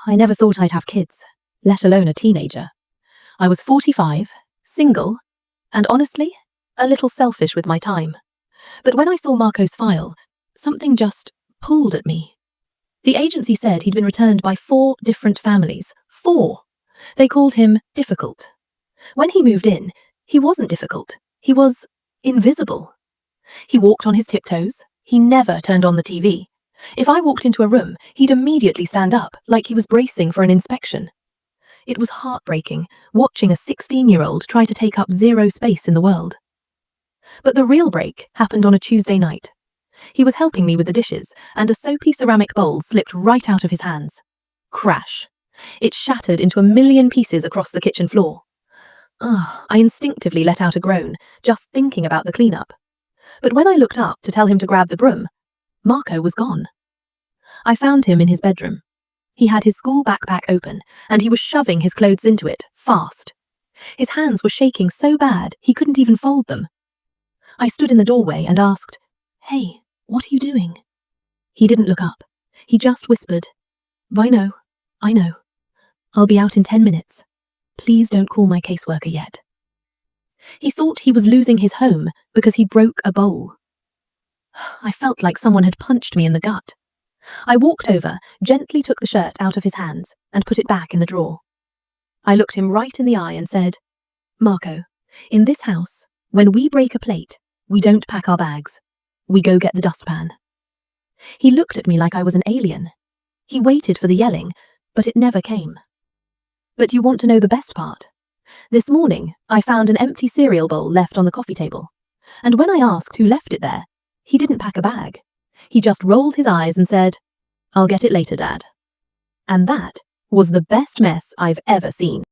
I never thought I'd have kids, let alone a teenager. I was 45, single, and honestly, a little selfish with my time. But when I saw Marco's file, something just pulled at me. The agency said he'd been returned by 4 different families. 4! They called him difficult. When he moved in, he wasn't difficult. He was invisible. He walked on his tiptoes. He never turned on the TV. If I walked into a room, he'd immediately stand up, like he was bracing for an inspection. It was heartbreaking, watching a 16-year-old try to take up 0 space in the world. But the real break happened on a Tuesday night. He was helping me with the dishes, and a soapy ceramic bowl slipped right out of his hands. Crash. It shattered into a million pieces across the kitchen floor. I instinctively let out a groan, just thinking about the cleanup. But when I looked up to tell him to grab the broom, Marco was gone. I found him in his bedroom. He had his school backpack open, and he was shoving his clothes into it, fast. His hands were shaking so bad he couldn't even fold them. I stood in the doorway and asked, "Hey, what are you doing?" He didn't look up. He just whispered, I know. I'll be out in 10 minutes. Please don't call my caseworker yet." He thought he was losing his home because he broke a bowl. I felt like someone had punched me in the gut. I walked over, gently took the shirt out of his hands, and put it back in the drawer. I looked him right in the eye and said, "Marco, in this house, when we break a plate, we don't pack our bags. We go get the dustpan." He looked at me like I was an alien. He waited for the yelling, but it never came. But you want to know the best part? This morning, I found an empty cereal bowl left on the coffee table. And when I asked who left it there, he didn't pack a bag. He just rolled his eyes and said, "I'll get it later, Dad." And that was the best mess I've ever seen.